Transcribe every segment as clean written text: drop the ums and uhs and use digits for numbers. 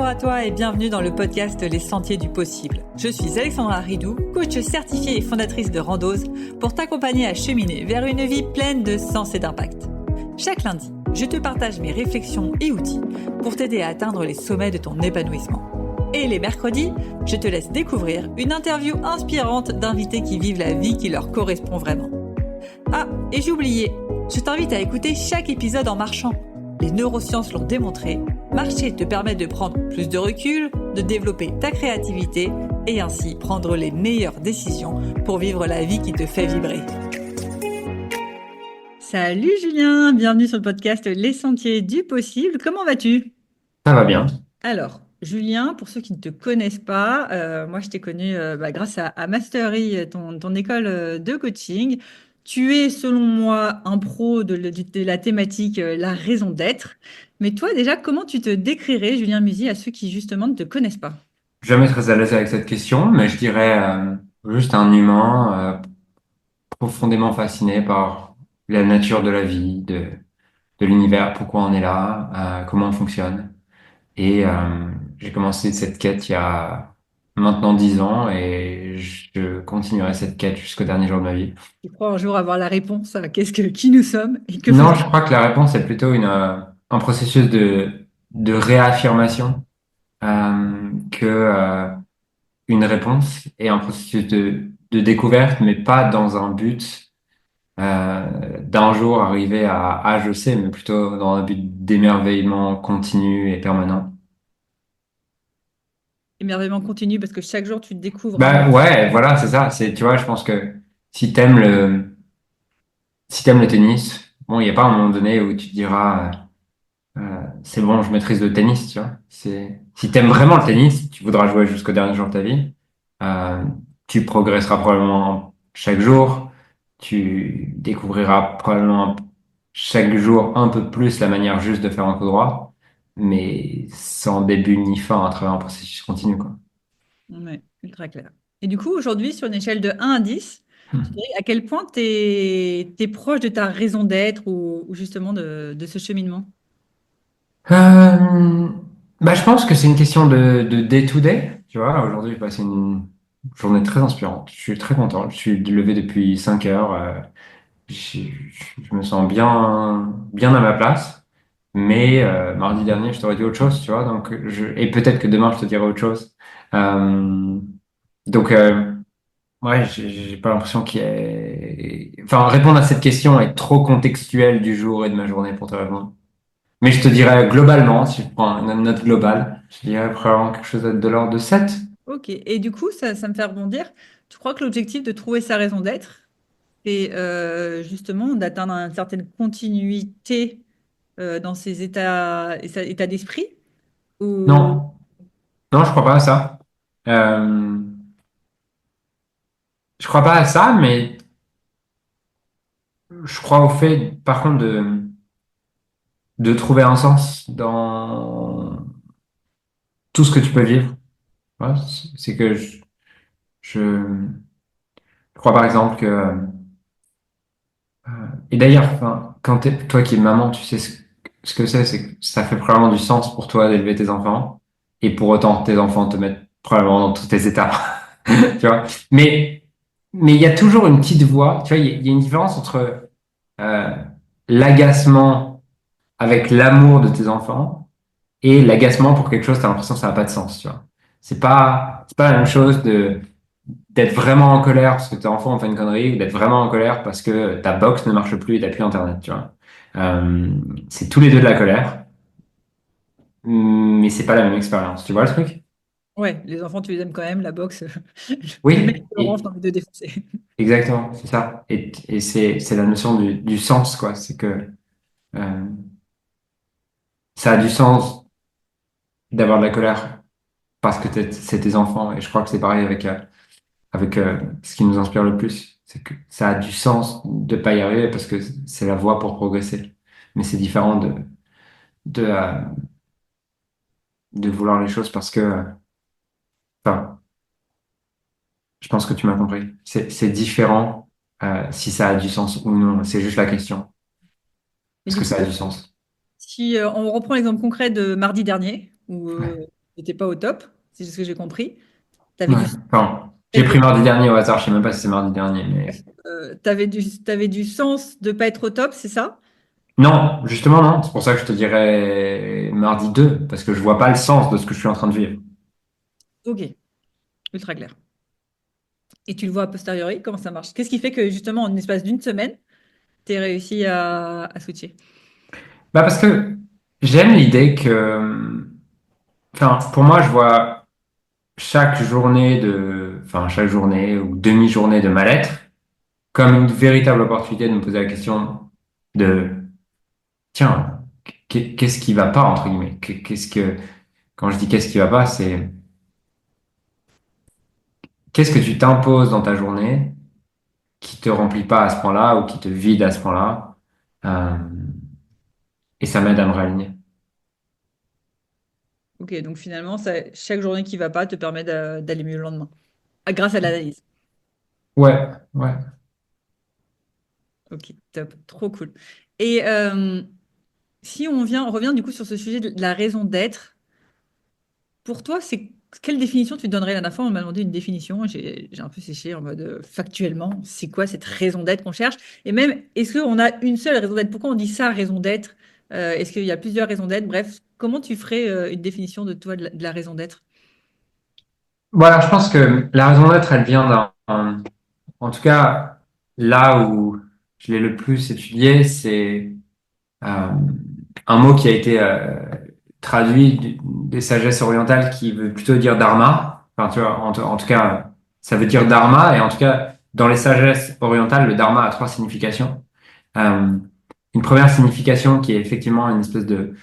Bonjour à toi et bienvenue dans le podcast Les Sentiers du Possible. Je suis Alexandra Ridou, coach certifiée et fondatrice de Randose pour t'accompagner à cheminer vers une vie pleine de sens et d'impact. Chaque lundi, je te partage mes réflexions et outils pour t'aider à atteindre les sommets de ton épanouissement. Et les mercredis, je te laisse découvrir une interview inspirante d'invités qui vivent la vie qui leur correspond vraiment. Ah, et j'ai oublié, je t'invite à écouter chaque épisode en marchant. Les neurosciences l'ont démontré, marcher te permet de prendre plus de recul, de développer ta créativité et ainsi prendre les meilleures décisions pour vivre la vie qui te fait vibrer. Salut Julien, bienvenue sur le podcast Les Sentiers du Possible. Comment vas-tu ? Ça va bien. Alors, Julien, pour ceux qui ne te connaissent pas, moi je t'ai connu grâce à Mastery, ton école de coaching. Tu es, selon moi, un pro de la thématique la raison d'être. Mais toi, déjà, comment tu te décrirais, Julien Musi, à ceux qui, justement, ne te connaissent pas? Jamais très à l'aise avec cette question, mais je dirais juste un humain profondément fasciné par la nature de la vie, de l'univers, pourquoi on est là, comment on fonctionne. Et j'ai commencé cette quête il y a maintenant 10 ans et je continuerai cette quête jusqu'au dernier jour de ma vie. Tu crois un jour avoir la réponse à qui nous sommes et que Non, faisons. je crois que la réponse est plutôt un processus de réaffirmation que une réponse et un processus de découverte, mais pas dans un but d'un jour arriver à ah je sais, mais plutôt dans un but d'émerveillement continu et permanent. Émerveillement continu parce que chaque jour, tu te découvres un Bah ouais, voilà, c'est ça. C'est, tu vois, je pense que si t'aimes si t'aimes le tennis, bon, il n'y a pas un moment donné où tu te diras c'est bon, je maîtrise le tennis, tu vois. Si t'aimes vraiment le tennis, tu voudras jouer jusqu'au dernier jour de ta vie. Euh, Tu progresseras probablement chaque jour. Tu découvriras probablement chaque jour un peu plus la manière juste de faire un coup droit, mais sans début ni fin à travers un processus continu, quoi. Ouais, ultra clair. Et du coup, aujourd'hui, sur une échelle de 1 à 10, tu dirais à quel point tu es proche de ta raison d'être ou justement de ce cheminement? Euh, Bah, je pense que c'est une question de day to day. Tu vois, aujourd'hui, j'ai passé une journée très inspirante. Je suis très content. Je suis levé depuis 5 heures. Je, je me sens bien à ma place. Mais mardi dernier, je t'aurais dit autre chose, tu vois. Et peut-être que demain, je te dirai autre chose. Euh, donc, ouais, j'ai pas l'impression qu'il y ait... Enfin, répondre à cette question est trop contextuel du jour et de ma journée pour te répondre. Mais je te dirais globalement, si je prends une note globale, je dirais probablement quelque chose de l'ordre de 7. Ok. Et du coup, ça me fait rebondir. Tu crois que l'objectif de trouver sa raison d'être, c'est justement d'atteindre une certaine continuité dans ses états d'esprit? Ou... Non, non, je crois pas à ça. Euh, je crois pas à ça, mais je crois au fait, par contre, de trouver un sens dans tout ce que tu peux vivre. Ouais, c'est que je crois par exemple que, et d'ailleurs, enfin, toi qui es maman, tu sais ce que c'est que ça fait probablement du sens pour toi d'élever tes enfants, et pour autant, tes enfants te mettent probablement dans tous tes états, tu vois. Mais il y a toujours une petite voix, tu vois, il y a une différence entre euh, l'agacement avec l'amour de tes enfants et l'agacement pour quelque chose, t'as l'impression que ça n'a pas de sens, tu vois. C'est pas la même chose d'être vraiment en colère parce que tes enfants ont fait une connerie ou d'être vraiment en colère parce que ta box ne marche plus et t'as plus internet, tu vois. Euh, c'est tous les deux de la colère, mais c'est pas la même expérience. Tu vois le truc? Ouais, les enfants, tu les aimes quand même, la boxe, le mec Oui, qui orange, t'as envie de défoncer. exactement, c'est ça. Et c'est la notion du sens, quoi. C'est que euh, ça a du sens d'avoir de la colère parce que c'est tes enfants. Et je crois que c'est pareil avec ce qui nous inspire le plus. C'est que ça a du sens de pas y arriver parce que c'est la voie pour progresser. Mais c'est différent de, euh, de vouloir les choses parce que, enfin, je pense que tu m'as compris. C'est différent si ça a du sens ou non. C'est juste la question. Et Est-ce du que coup, ça a du sens? si on reprend l'exemple concret de mardi dernier, où Ouais. n'étais pas au top, c'est ce que j'ai compris. Tu avais Ouais. du, Enfin, j'ai t'avais, pris mardi dernier au hasard, je sais même pas si c'est mardi dernier, mais t'avais du sens de pas être au top, c'est ça? non, justement non. C'est pour ça que je te dirais mardi 2 parce que je vois pas le sens de ce que je suis en train de vivre. Ok, ultra clair. Et tu le vois a posteriori, comment ça marche? Qu'est-ce qui fait que justement, en l'espace d'une semaine, tu as réussi à switcher? Bah parce que j'aime l'idée que, enfin, pour moi, je vois chaque journée ou demi-journée de mal-être comme une véritable opportunité de me poser la question de, tiens, qu'est-ce qui va pas, entre guillemets? Quand je dis qu'est-ce qui va pas, c'est qu'est-ce que tu t'imposes dans ta journée qui te remplit pas à ce point-là ou qui te vide à ce point-là. Euh, et ça m'aide à me réaligner. Ok, donc finalement, chaque journée qui va pas te permet d'aller mieux le lendemain. Ah, grâce à l'analyse. Ouais, ouais. Ok, top, trop cool. Et si on revient du coup sur ce sujet de la raison d'être, pour toi, c'est quelle définition tu te donnerais? La dernière fois, on m'a demandé une définition, j'ai un peu séché en mode factuellement, c'est quoi cette raison d'être qu'on cherche? Et même, est-ce qu'on a une seule raison d'être? Pourquoi on dit ça, raison d'être? Est-ce qu'il y a plusieurs raisons d'être? Bref, comment tu ferais une définition de toi de la raison d'être? Voilà, je pense que la raison d'être, elle vient en tout cas, là où je l'ai le plus étudié, c'est euh, un mot qui a été traduit des sagesses orientales qui veut plutôt dire dharma. Enfin, tu vois, en tout cas, ça veut dire dharma, et en tout cas, dans les sagesses orientales, le dharma a trois significations. Euh, une première signification qui est effectivement une espèce de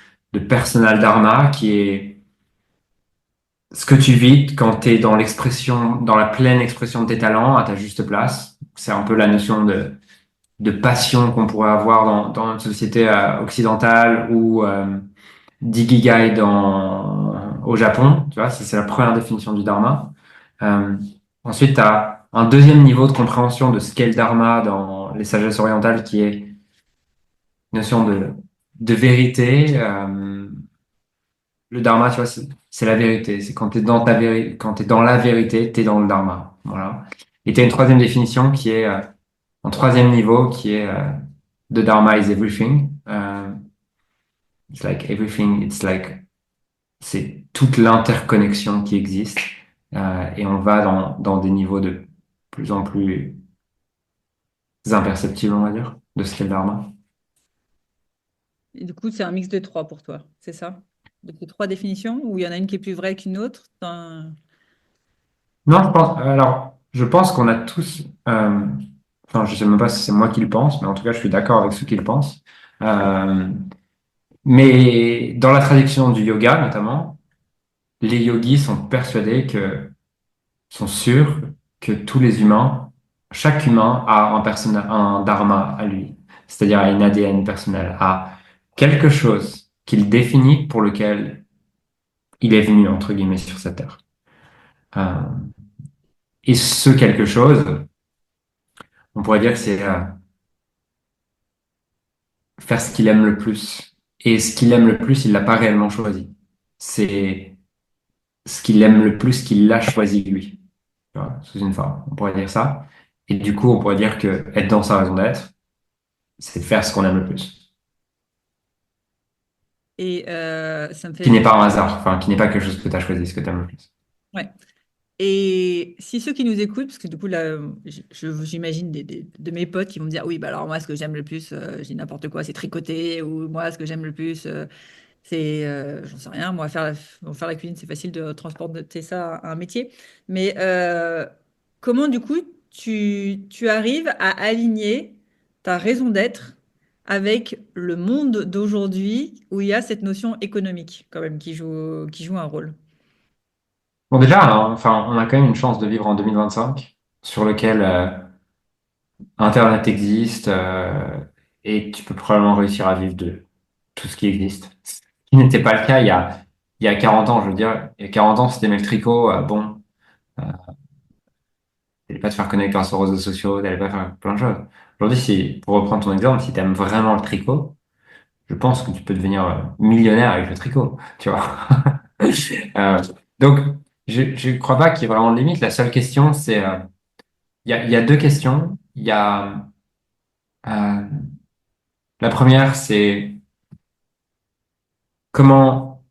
personal dharma, qui est ce que tu vis quand tu es dans l'expression, dans la pleine expression de tes talents, à ta juste place. C'est un peu la notion de passion qu'on pourrait avoir dans notre société occidentale ou d'ikigai au Japon. Tu vois, ça, c'est la première définition du dharma. Euh, ensuite, tu as un deuxième niveau de compréhension de ce qu'est le dharma dans les sagesses orientales qui est notion de vérité. Le dharma, tu vois, c'est la vérité. C'est quand tu es dans quand t'es dans la vérité, tu es dans le dharma. Voilà. Et tu as une troisième définition qui est un troisième niveau qui est the dharma is everything. It's like everything. It's like c'est toute l'interconnexion qui existe. Et on va dans des niveaux de plus en plus imperceptibles, on va dire, de ce qu'est le dharma. Et du coup, c'est un mix de trois pour toi, c'est ça? De ces trois définitions, ou il y en a une qui est plus vraie qu'une autre? Non, je pense qu'on a tous, enfin, je sais même pas si c'est moi qui le pense, mais en tout cas, je suis d'accord avec ceux qui le pensent. Euh, mais dans la tradition du yoga, notamment, les yogis sont persuadés sont sûrs que tous les humains, chaque humain a un dharma à lui, c'est-à-dire a une ADN personnel, a quelque chose qu'il définit pour lequel il est venu, entre guillemets, sur cette terre. Euh, et ce quelque chose, on pourrait dire que c'est faire ce qu'il aime le plus. Et ce qu'il aime le plus, il l'a pas réellement choisi. C'est ce qu'il aime le plus qu'il l'a choisi lui. Tu vois, sous une forme. On pourrait dire ça. Et du coup, on pourrait dire que être dans sa raison d'être, c'est faire ce qu'on aime le plus. Et ça me Qui fait... n'est pas un hasard, enfin, qui n'est pas quelque chose que tu as choisi, ce que tu aimes le plus. Ouais. Et si ceux qui nous écoutent, parce que du coup, là, j'imagine de mes potes qui vont me dire, oui, bah alors moi, ce que j'aime le plus, je dis n'importe quoi, c'est tricoter, ou moi, ce que j'aime le plus, c'est, j'en sais rien, moi, faire la cuisine, c'est facile de transporter ça à un métier. Mais comment, du coup, tu arrives à aligner ta raison d'être avec le monde d'aujourd'hui où il y a cette notion économique, quand même, qui joue un rôle? Bon, déjà, hein, enfin, on a quand même une chance de vivre en 2025, sur lequel Internet existe, et tu peux probablement réussir à vivre de tout ce qui existe. Ce qui n'était pas le cas il y a 40 ans, je veux dire. Il y a 40 ans, si t'aimais le tricot, bon, euh, t'allais pas te faire connecter sur les réseaux sociaux, t'allais pas faire plein de choses. Aujourd'hui, pour reprendre ton exemple, si t'aimes vraiment le tricot, je pense que tu peux devenir millionnaire avec le tricot, tu vois. Euh, donc, je ne crois pas qu'il y ait vraiment de limite. La seule question, c'est, il y a deux questions. Il y a, euh, la première, c'est comment,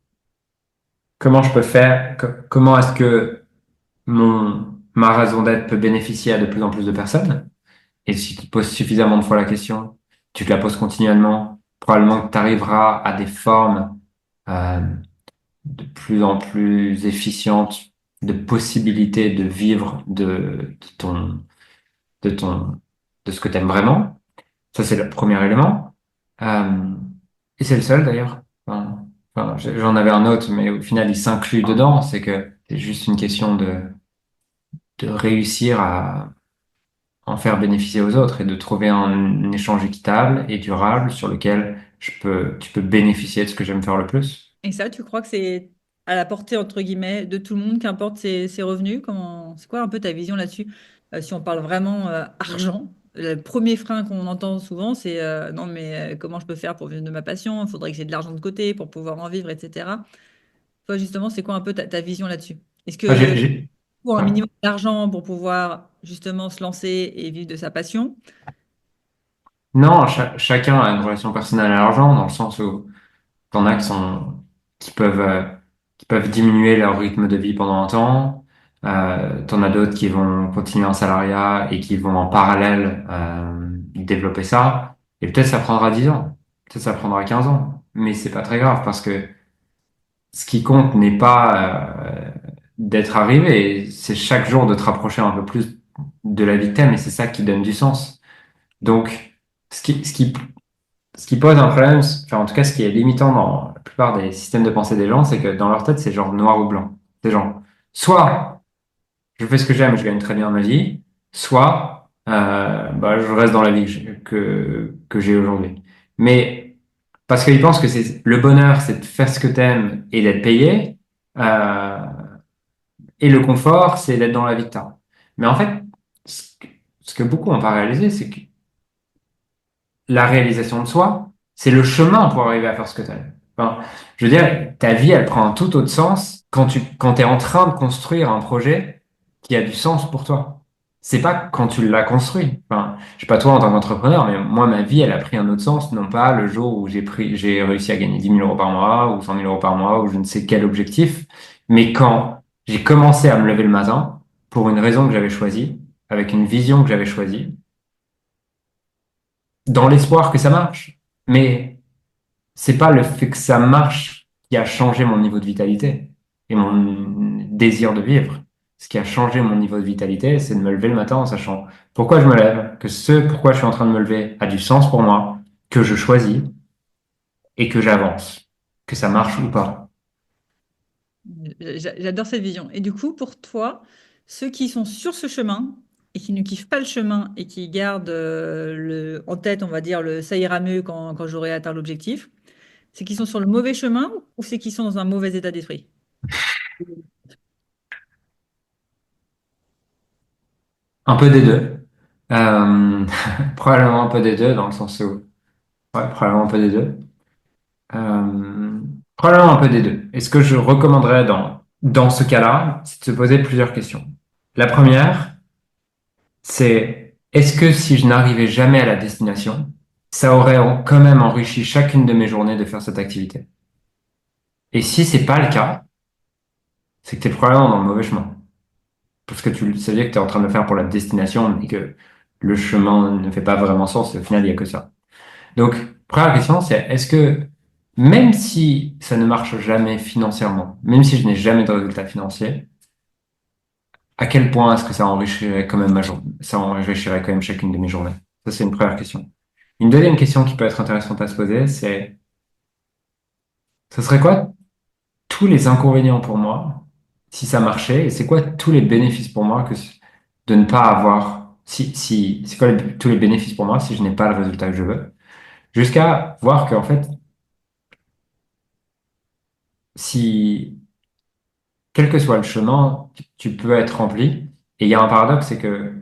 comment je peux faire, comment est-ce que ma raison d'être peut bénéficier à de plus en plus de personnes? Et si tu te poses suffisamment de fois la question, tu te la poses continuellement, probablement que tu arriveras à des formes euh, de plus en plus efficientes de possibilités de vivre de ton, de ce que tu aimes vraiment. Ça, c'est le premier élément. Euh, et c'est le seul d'ailleurs. J'en avais un autre, mais au final, il s'inclut dedans. C'est que c'est juste une question de réussir à en faire bénéficier aux autres et de trouver un échange équitable et durable sur lequel tu peux bénéficier de ce que j'aime faire le plus. Et ça, tu crois que c'est à la portée, entre guillemets, de tout le monde, qu'importe ses revenus? C'est quoi un peu ta vision là-dessus? Si on parle vraiment argent, le premier frein qu'on entend souvent, c'est non, mais comment je peux faire pour vivre de ma passion? Il faudrait que j'ai de l'argent de côté pour pouvoir en vivre, etc. Toi, justement, c'est quoi un peu ta vision là-dessus? Est-ce Moi, que pour un ouais. minimum d'argent pour pouvoir justement se lancer et vivre de sa passion? Non, chacun a une relation personnelle à l'argent dans le sens où t'en as qui peuvent diminuer leur rythme de vie pendant un temps. T'en as d'autres qui vont continuer en salariat et qui vont en parallèle développer ça. Et peut-être ça prendra 10 ans, peut-être ça prendra 15 ans, mais c'est pas très grave parce que ce qui compte n'est pas d'être arrivé, c'est chaque jour de te rapprocher un peu plus de la vie que t'aimes et c'est ça qui donne du sens. Donc, ce qui, ce qui ce qui pose un problème, enfin en tout cas ce qui est limitant dans la plupart des systèmes de pensée des gens, c'est que dans leur tête c'est genre noir ou blanc. C'est genre soit je fais ce que j'aime, je gagne très bien ma vie, soit bah, je reste dans la vie que j'ai aujourd'hui. Mais parce qu'ils pensent que c'est le bonheur, c'est de faire ce que t'aimes et d'être payé, euh, et le confort, c'est d'être dans la vie que t'as. Mais en fait, ce que beaucoup n'ont pas réalisé, c'est que la réalisation de soi, c'est le chemin pour arriver à faire ce que tu aimes. Enfin, je veux dire, ta vie, elle prend un tout autre sens quand t'es en train de construire un projet qui a du sens pour toi. C'est pas quand tu l'as construit. Enfin, je sais pas toi en tant qu'entrepreneur, mais moi, ma vie, elle a pris un autre sens, non pas le jour où j'ai réussi à gagner 10 000 € par mois ou 100 000 € par mois ou je ne sais quel objectif, mais quand j'ai commencé à me lever le matin pour une raison que j'avais choisie, avec une vision que j'avais choisie, dans l'espoir que ça marche. Mais c'est pas le fait que ça marche qui a changé mon niveau de vitalité et mon désir de vivre. Ce qui a changé mon niveau de vitalité, c'est de me lever le matin en sachant pourquoi je me lève, que ce pourquoi je suis en train de me lever a du sens pour moi, que je choisis et que j'avance, que ça marche ou pas. J'adore cette vision. Et du coup, pour toi, ceux qui sont sur ce chemin et qui ne kiffent pas le chemin et qui gardent en tête, on va dire, le ça ira mieux quand j'aurai atteint l'objectif, c'est qu'ils sont sur le mauvais chemin ou c'est qu'ils sont dans un mauvais état d'esprit? Un peu des deux. Euh, probablement un peu des deux dans le sens où, ouais, probablement un peu des deux. Euh, probablement un peu des deux. Et ce que je recommanderais dans ce cas-là, c'est de se poser plusieurs questions. La première, c'est est-ce que si je n'arrivais jamais à la destination, ça aurait quand même enrichi chacune de mes journées de faire cette activité? Et si c'est pas le cas, c'est que tu es probablement dans le mauvais chemin. Parce que tu savais que tu es en train de le faire pour la destination et que le chemin ne fait pas vraiment sens et au final, il n'y a que ça. Donc, première question, c'est est-ce que même si ça ne marche jamais financièrement, même si je n'ai jamais de résultat financier, à quel point est-ce que ça enrichirait quand même ma journée, ça enrichirait quand même chacune de mes journées? Ça, c'est une première question. Une deuxième question qui peut être intéressante à se poser, c'est ce serait quoi tous les inconvénients pour moi si ça marchait et c'est quoi tous les bénéfices pour moi de ne pas avoir, c'est quoi tous les bénéfices pour moi si je n'ai pas le résultat que je veux? Jusqu'à voir qu'en fait, si quel que soit le chemin, tu peux être rempli. Et il y a un paradoxe, c'est que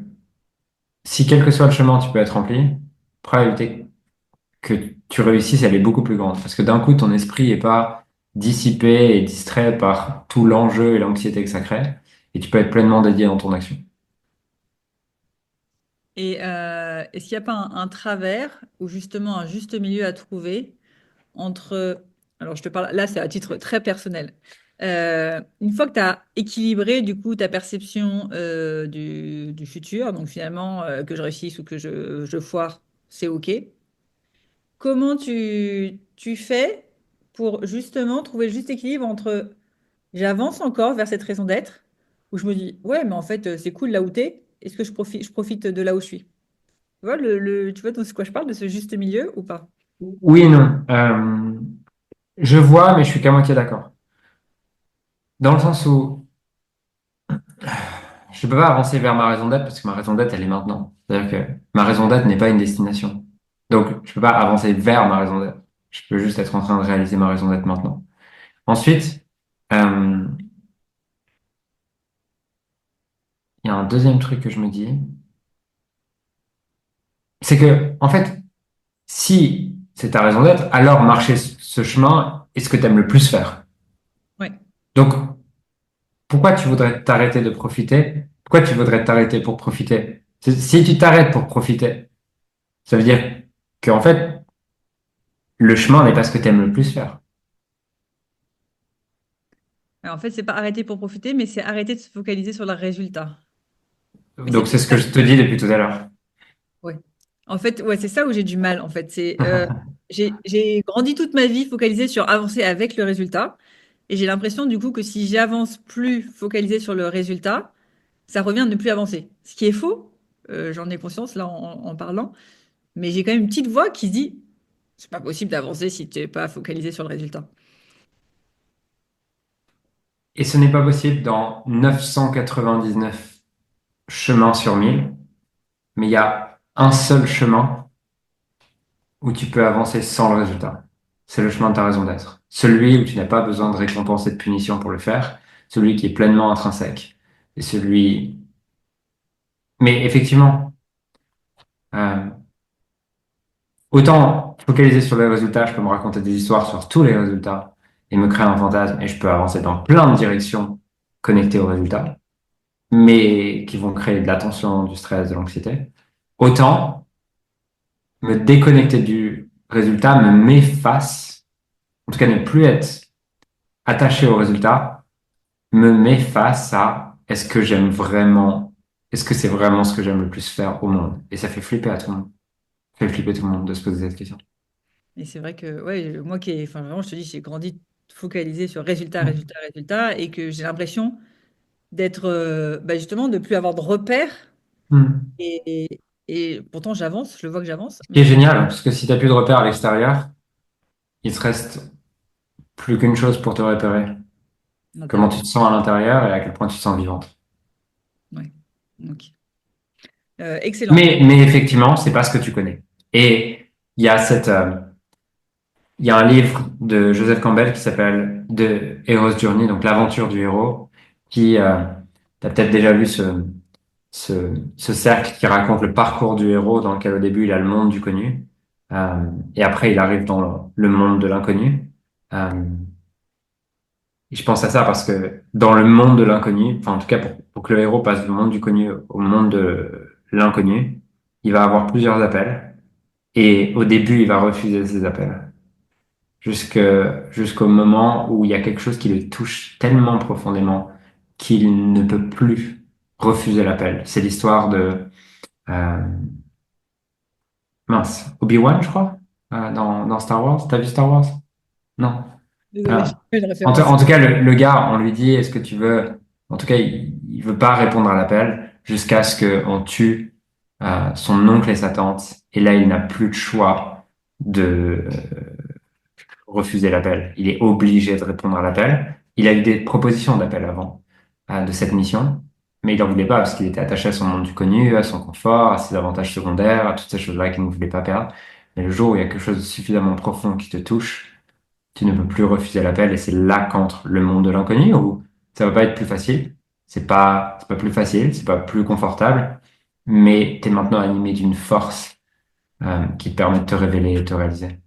si quel que soit le chemin, tu peux être rempli, la probabilité que tu réussisses, elle est beaucoup plus grande. Parce que d'un coup, ton esprit est pas dissipé et distrait par tout l'enjeu et l'anxiété que ça crée, et tu peux être pleinement dédié dans ton action. Et est-ce qu'il n'y a pas un travers ou justement un juste milieu à trouver entre, alors je te parle, là c'est à titre très personnel. Une fois que tu as équilibré du coup ta perception du futur, donc finalement que je réussisse ou que je foire, c'est OK. Comment tu fais pour justement trouver le juste équilibre entre j'avance encore vers cette raison d'être, où je me dis ouais mais en fait c'est cool là où t'es, est-ce que je profite de là où je suis? Tu vois, tu vois de quoi je parle, de ce juste milieu ou pas? Oui et non. Je vois, mais je suis qu'à moitié d'accord. Dans le sens où je ne peux pas avancer vers ma raison d'être parce que ma raison d'être, elle est maintenant. C'est-à-dire que ma raison d'être n'est pas une destination. Donc, je ne peux pas avancer vers ma raison d'être. Je peux juste être en train de réaliser ma raison d'être maintenant. Ensuite, euh, il y a un deuxième truc que je me dis, c'est que, en fait, si c'est ta raison d'être, alors marcher ce chemin est ce que tu aimes le plus faire. Ouais. Donc, pourquoi tu voudrais t'arrêter de profiter? Pourquoi tu voudrais t'arrêter pour profiter? Si tu t'arrêtes pour profiter, ça veut dire qu'en fait, le chemin n'est pas ce que tu aimes le plus faire. Alors, en fait, c'est pas arrêter pour profiter, mais c'est arrêter de se focaliser sur le résultat. Mais c'est Donc, c'est peut-être ce ça. que je te dis depuis tout à l'heure. Ouais. En fait, ouais, c'est ça où j'ai du mal. En fait, j'ai grandi toute ma vie focalisée sur avancer avec le résultat, et j'ai l'impression du coup que si j'avance plus focalisée sur le résultat, ça revient de ne plus avancer. Ce qui est faux. J'en ai conscience là en parlant, mais j'ai quand même une petite voix qui se dit, c'est pas possible d'avancer si tu n'es pas focalisé sur le résultat. Et ce n'est pas possible dans 999 chemins sur 1000, mais il y a un seul chemin où tu peux avancer sans le résultat. C'est le chemin de ta raison d'être. Celui où tu n'as pas besoin de récompense et de punition pour le faire, celui qui est pleinement intrinsèque. Et celui... Mais effectivement, euh, autant focaliser sur les résultats, je peux me raconter des histoires sur tous les résultats et me créer un fantasme et je peux avancer dans plein de directions connectées aux résultats, mais qui vont créer de la tension, du stress, de l'anxiété. Autant me déconnecter du résultat me met face, en tout cas ne plus être attaché au résultat, me met face à est-ce que j'aime vraiment, est-ce que c'est vraiment ce que j'aime le plus faire au monde? Et ça fait flipper à tout le monde. Ça fait flipper tout le monde de se poser cette question. Et c'est vrai que, ouais, moi enfin, vraiment, je te dis, j'ai grandi focalisé sur résultat, résultat, résultat, et que j'ai l'impression d'être, bah, justement, de plus avoir de repères. Hmm. Et pourtant, j'avance, je vois que j'avance, Ce qui est mais génial, parce que si tu n'as plus de repères à l'extérieur, il te reste plus qu'une chose pour te repérer. Comment l'intérieur. tu te sens à l'intérieur et à quel point tu te sens vivante. Ouais. Donc, excellent. Mais effectivement, c'est pas ce que tu connais. Et il y a il y a un livre de Joseph Campbell qui s'appelle The Hero's Journey, donc l'aventure du héros, qui, t'as peut-être déjà vu ce cercle qui raconte le parcours du héros dans lequel au début il a le monde du connu, et après il arrive dans le monde de l'inconnu. Euh, Et je pense à ça parce que dans le monde de l'inconnu, enfin en tout cas pour que le héros passe du monde du connu au monde de l'inconnu, il va avoir plusieurs appels et au début il va refuser ces appels jusqu'au moment où il y a quelque chose qui le touche tellement profondément qu'il ne peut plus refuser l'appel. C'est l'histoire de euh, mince, Obi-Wan je crois dans Star Wars. T'as vu Star Wars? Non. Désolée, Ah. j'ai pas une En référence. tout cas, le gars, on lui dit, est-ce que tu veux... En tout cas, il veut pas répondre à l'appel jusqu'à ce qu'on tue son oncle et sa tante. Et là, il n'a plus de choix de refuser l'appel. Il est obligé de répondre à l'appel. Il a eu des propositions d'appel avant de cette mission, mais il n'en voulait pas parce qu'il était attaché à son monde du connu, à son confort, à ses avantages secondaires, à toutes ces choses-là qu'il ne voulait pas perdre. Mais le jour où il y a quelque chose de suffisamment profond qui te touche, tu ne peux plus refuser l'appel et c'est là qu'entre le monde de l'inconnu où ça va pas être plus facile. C'est pas plus facile, c'est pas plus confortable, mais tu es maintenant animé d'une force qui te permet de te révéler et de te réaliser.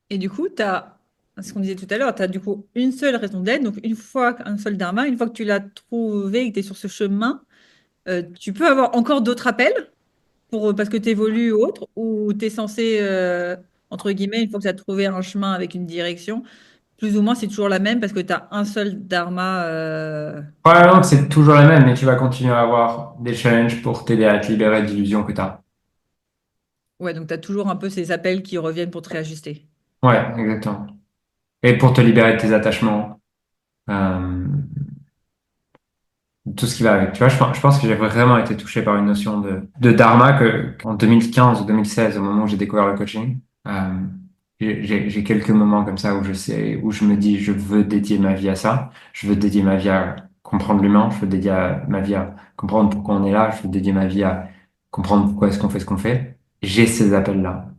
Et du coup, tu as ce qu'on disait tout à l'heure, tu as du coup une seule raison d'être, donc une fois un seul dharma, une fois que tu l'as trouvé et que tu es sur ce chemin, tu peux avoir encore d'autres appels parce que tu évolues ou autre, ou tu es censé, entre guillemets, une fois que tu as trouvé un chemin avec une direction, plus ou moins c'est toujours la même parce que tu as un seul dharma. Probablement que c'est toujours la même, mais tu vas continuer à avoir des challenges pour t'aider à te libérer d'illusions que tu as. Ouais, donc tu as toujours un peu ces appels qui reviennent pour te réajuster. Ouais, exactement. Et pour te libérer de tes attachements, euh, tout ce qui va avec. Tu vois, je pense que j'ai vraiment été touché par une notion de dharma en 2015 ou 2016, au moment où j'ai découvert le coaching. Euh, j'ai quelques moments comme ça où je sais, où je me dis, je veux dédier ma vie à ça. Je veux dédier ma vie à comprendre l'humain. Je veux dédier ma vie à comprendre pourquoi on est là. Je veux dédier ma vie à comprendre pourquoi est-ce qu'on fait ce qu'on fait. J'ai ces appels-là.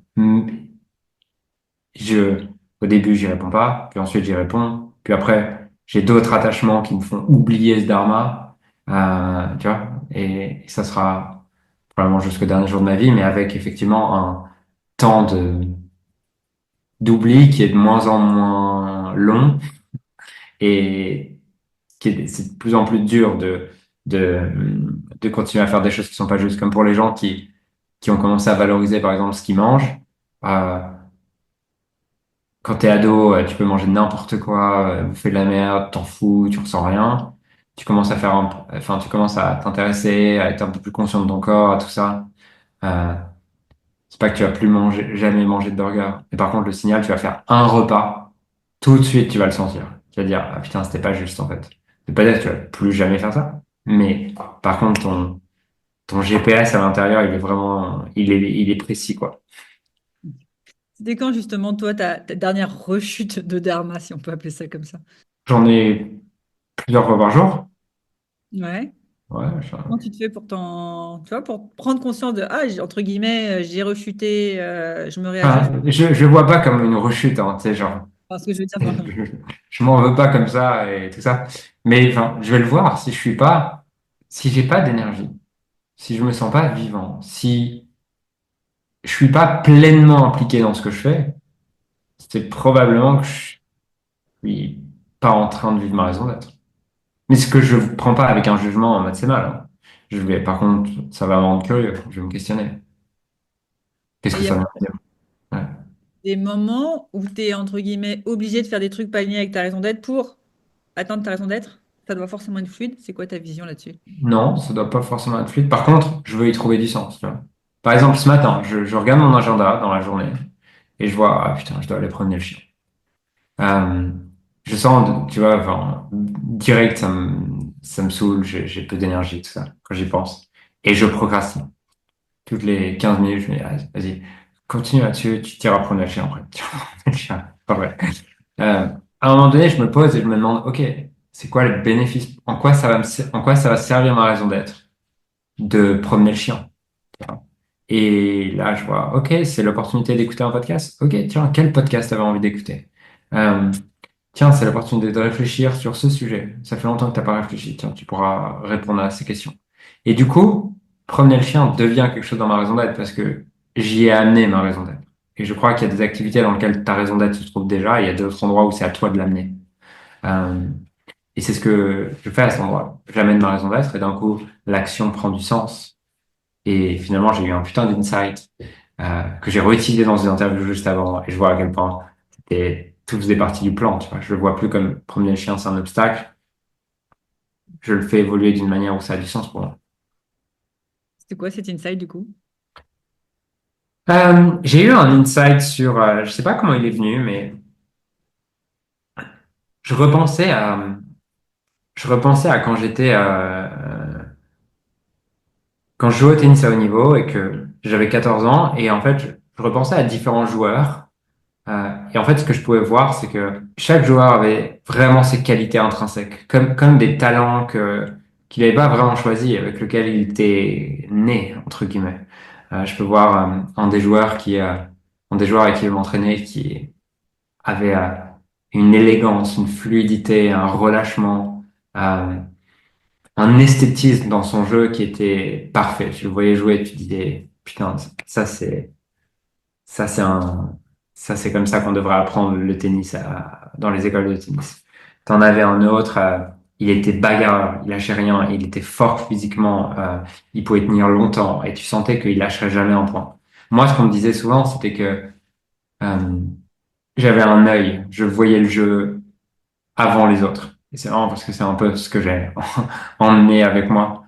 Je, Au début, j'y réponds pas, puis ensuite j'y réponds, puis après, j'ai d'autres attachements qui me font oublier ce dharma, tu vois, et ça sera probablement jusqu'au dernier jour de ma vie, mais avec effectivement un temps d'oubli qui est de moins en moins long et c'est de plus en plus dur de, de continuer à faire des choses qui sont pas justes, comme pour les gens qui ont commencé à valoriser par exemple ce qu'ils mangent. Euh, Quand t'es ado, tu peux manger n'importe quoi, bouffer de la merde, t'en fous, tu ressens rien. Tu commences à t'intéresser, à être un peu plus conscient de ton corps, à tout ça. Euh, c'est pas que tu vas plus manger, jamais manger de burger. Mais par contre, le signal, tu vas faire un repas, tout de suite, tu vas le sentir. Tu vas dire, ah putain, c'était pas juste, en fait. C'est pas dire que tu vas plus jamais faire ça. Mais, par contre, ton GPS à l'intérieur, il est précis, quoi. C'était quand justement, toi, ta dernière rechute de dharma, si on peut appeler ça comme ça? J'en ai plusieurs fois par jour. Ouais. Ouais, Comment tu te fais pour tu vois, pour prendre conscience de, ah, entre guillemets, j'ai rechuté, je me réajuste. je vois pas comme une rechute, hein, tu sais, genre, Enfin, ce que je veux dire par là. je m'en veux pas comme ça et tout ça. Mais enfin, je vais le voir si j'ai pas d'énergie, si je me sens pas vivant, si je suis pas pleinement impliqué dans ce que je fais, c'est probablement que je suis pas en train de vivre ma raison d'être. Mais ce que je prends pas avec un jugement en mode c'est mal, hein. Par contre, ça va me rendre curieux, je vais me questionner. Qu'est-ce Et que il y a ça veut dire? Ouais. des moments où tu es, entre guillemets, obligé de faire des trucs pas alignés avec ta raison d'être pour atteindre ta raison d'être. Ça doit forcément être fluide. C'est quoi ta vision là-dessus? Non, ça doit pas forcément être fluide. Par contre, je veux y trouver du sens, tu vois. Par exemple, ce matin, je regarde mon agenda dans la journée et je vois, ah putain, je dois aller promener le chien. Euh, je sens, tu vois, enfin, direct, ça me saoule, j'ai peu d'énergie, tout ça, quand j'y pense. Et je procrastine. Toutes les 15 minutes, je me dis, ah, vas-y, continue là-dessus, tu t'iras promener le chien après. Tu vas promener le chien. Pas vrai. À un moment donné, je me pose et je me demande, OK, c'est quoi le bénéfice? En quoi ça va servir ma raison d'être? De promener le chien. Et là, je vois, OK, c'est l'opportunité d'écouter un podcast. OK, tiens, quel podcast t'avais envie d'écouter? Euh, Tiens, c'est l'opportunité de réfléchir sur ce sujet. Ça fait longtemps que t'as pas réfléchi. Tiens, tu pourras répondre à ces questions. Et du coup, promener le chien devient quelque chose dans ma raison d'être parce que j'y ai amené ma raison d'être. Et je crois qu'il y a des activités dans lesquelles ta raison d'être se trouve déjà et il y a d'autres endroits où c'est à toi de l'amener. Euh, et c'est ce que je fais à cet endroit. J'amène ma raison d'être et d'un coup, l'action prend du sens. Et finalement, j'ai eu un putain d'insight que j'ai réutilisé dans une interview juste avant. Et je vois à quel point tout faisait partie du plan. Tu vois, je le vois plus comme promener le chien, c'est un obstacle. Je le fais évoluer d'une manière où ça a du sens pour moi. C'était quoi cet insight du coup? J'ai eu un insight sur, je sais pas comment il est venu, mais je repensais à, je repensais à quand je jouais au tennis à haut niveau et que j'avais 14 ans. Et en fait, je repensais à différents joueurs. Et en fait, ce que je pouvais voir, c'est que chaque joueur avait vraiment ses qualités intrinsèques, comme des talents qu'il n'avait pas vraiment choisi, avec lesquels il était né, entre guillemets. Je peux voir un des joueurs avec qui je m'entraînais qui avait une élégance, une fluidité, un relâchement, euh, un esthétisme dans son jeu qui était parfait. Tu le voyais jouer, tu disais, putain, ça c'est un ça c'est comme ça qu'on devrait apprendre le tennis dans les écoles de tennis. T'en avais un autre, il était bagarreur, il lâchait rien, il était fort physiquement, il pouvait tenir longtemps et tu sentais qu'il lâcherait jamais un point. Moi, ce qu'on me disait souvent, c'était que euh, j'avais un œil, je voyais le jeu avant les autres. Et c'est marrant parce que c'est un peu ce que j'ai emmené avec moi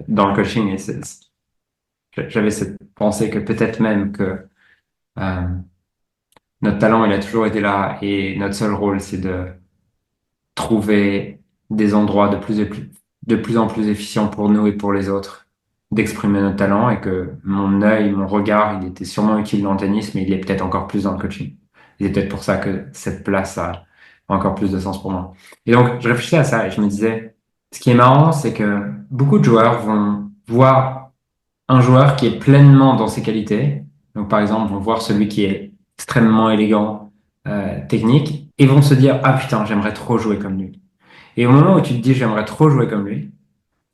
dans le coaching. Et j'avais cette pensée que peut-être même que euh, notre talent, il a toujours été là et notre seul rôle, c'est de trouver des endroits de plus en plus efficients pour nous et pour les autres, d'exprimer notre talent et que mon œil, mon regard, il était sûrement utile dans le tennis, mais il est peut-être encore plus dans le coaching. Et c'est peut-être pour ça que cette place a encore plus de sens pour moi. Et donc, je réfléchissais à ça et je me disais, ce qui est marrant, c'est que beaucoup de joueurs vont voir un joueur qui est pleinement dans ses qualités. Donc, par exemple, vont voir celui qui est extrêmement élégant, technique, et vont se dire, ah putain, j'aimerais trop jouer comme lui. Et au moment où tu te dis, j'aimerais trop jouer comme lui,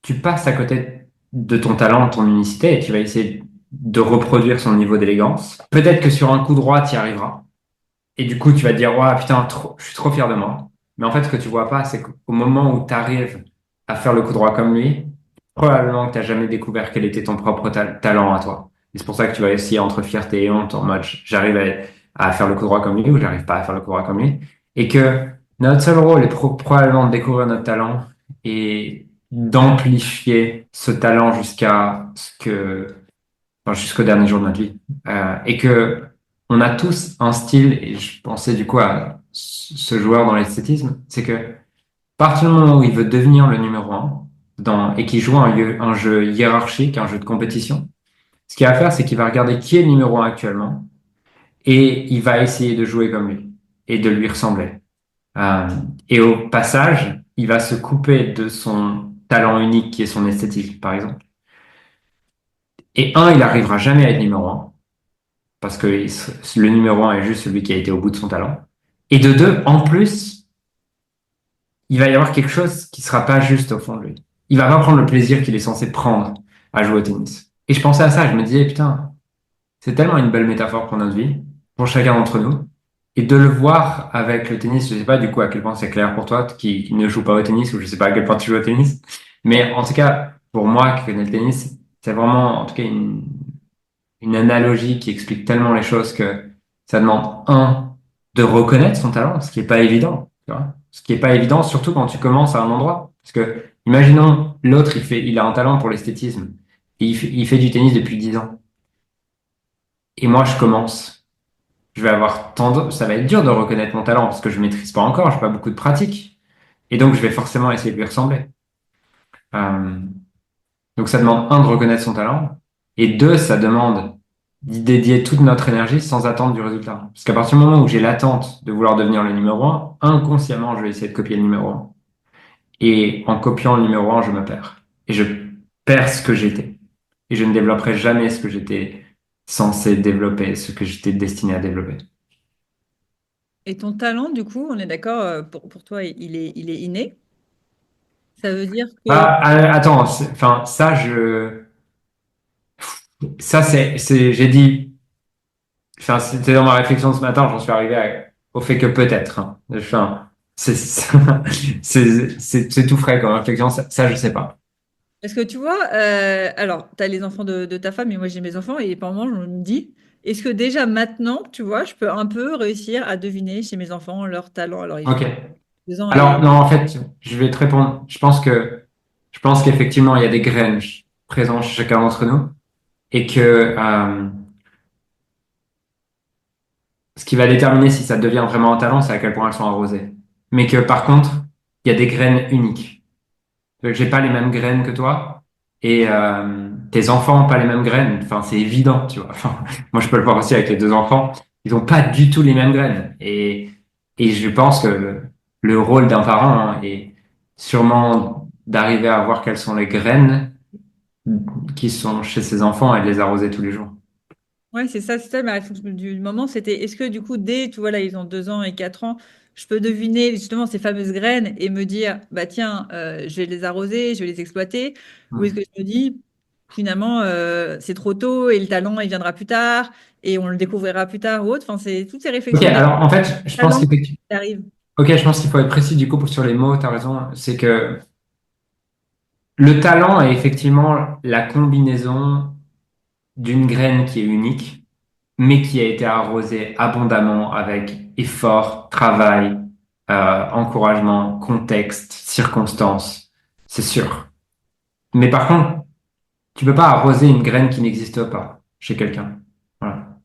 tu passes à côté de ton talent, de ton unicité, et tu vas essayer de reproduire son niveau d'élégance. Peut-être que sur un coup droit, tu y arriveras. Et du coup, tu vas te dire, ouais, putain, je suis trop fier de moi. Mais en fait, ce que tu vois pas, c'est qu'au moment où tu arrives à faire le coup droit comme lui, probablement que tu n'as jamais découvert quel était ton propre talent à toi. Et c'est pour ça que tu vas essayer entre fierté et honte en mode, j'arrive à faire le coup droit comme lui ou j'arrive pas à faire le coup droit comme lui. Et que notre seul rôle est probablement de découvrir notre talent et d'amplifier ce talent jusqu'au dernier jour de notre vie. Et que on a tous un style, et je pensais du coup à ce joueur dans l'esthétisme, c'est que à partir du moment où il veut devenir le numéro un et qu'il joue un jeu hiérarchique, un jeu de compétition, ce qu'il va faire, c'est qu'il va regarder qui est le numéro un actuellement et il va essayer de jouer comme lui et de lui ressembler. Euh, et au passage, il va se couper de son talent unique qui est son esthétique, par exemple. Et il arrivera jamais à être numéro un parce que le numéro un est juste celui qui a été au bout de son talent. Et de deux, en plus, il va y avoir quelque chose qui sera pas juste au fond de lui. Il va pas prendre le plaisir qu'il est censé prendre à jouer au tennis. Et je pensais à ça, je me disais, putain, c'est tellement une belle métaphore pour notre vie, pour chacun d'entre nous. Et de le voir avec le tennis, je sais pas du coup à quel point c'est clair pour toi qui ne joue pas au tennis ou je sais pas à quel point tu joues au tennis. Mais en tout cas, pour moi qui connais le tennis, c'est vraiment en tout cas une analogie qui explique tellement les choses que ça demande, de reconnaître son talent, ce qui est pas évident, tu vois. Ce qui est pas évident, surtout quand tu commences à un endroit. Parce que, imaginons, l'autre, il a un talent pour l'esthétisme. Et il fait du tennis depuis 10 ans. Et moi, je commence. Je vais avoir tendance, ça va être dur de reconnaître mon talent parce que je maîtrise pas encore, j'ai pas beaucoup de pratique. Et donc, je vais forcément essayer de lui ressembler. Euh, Donc ça demande, de reconnaître son talent, et deux, ça demande d'y dédier toute notre énergie sans attendre du résultat. Parce qu'à partir du moment où j'ai l'attente de vouloir devenir le numéro un, inconsciemment, je vais essayer de copier le numéro un. Et en copiant le numéro un, je me perds. Et je perds ce que j'étais. Et je ne développerai jamais ce que j'étais censé développer, ce que j'étais destiné à développer. Et ton talent, du coup, on est d'accord, pour toi, il est inné. Ça veut dire que Ah, attends, enfin, j'ai dit. Enfin, c'était dans ma réflexion ce matin, j'en suis arrivé au fait que peut-être. Hein. Enfin, c'est c'est tout frais comme réflexion. Ça, je sais pas. Parce que tu vois, alors, tu as les enfants de ta femme, et moi j'ai mes enfants, et par moments, je me dis, est-ce que déjà maintenant, tu vois, je peux un peu réussir à deviner chez mes enfants leur talent? Alors, ils Ok. ont 2 ans Alors, et... non, en fait, je vais te répondre. Je pense qu'effectivement, il y a des graines présentes chez chacun d'entre nous et que ce qui va déterminer si ça devient vraiment un talent, c'est à quel point elles sont arrosées. Mais que par contre, il y a des graines uniques. Donc, j'ai pas les mêmes graines que toi et tes enfants ont pas les mêmes graines. Enfin, c'est évident, tu vois. Enfin, moi, je peux le voir aussi avec les deux enfants. Ils ont pas du tout les mêmes graines. Et je pense que le rôle d'un parent est sûrement d'arriver à voir quelles sont les graines qui sont chez ses enfants et de les arroser tous les jours. Ouais, c'est ça, ma réflexion du moment, c'était, est-ce que du coup, dès, tu vois, là, ils ont 2 ans et 4 ans, je peux deviner justement ces fameuses graines et me dire, bah tiens, je vais les arroser, je vais les exploiter, ou est-ce que je me dis, finalement, c'est trop tôt et le talent, il viendra plus tard et on le découvrira plus tard ou autre. Enfin, c'est toutes ces Ok, réflexions de alors en fait, je pense talent qu'effectivement, qui arrivent. ok, je pense qu'il faut être précis du coup sur les mots, tu as raison. C'est que le talent est effectivement la combinaison d'une graine qui est unique, mais qui a été arrosée abondamment avec effort, travail, encouragement, contexte, circonstances, c'est sûr. Mais par contre, tu peux pas arroser une graine qui n'existe pas chez quelqu'un. Voilà.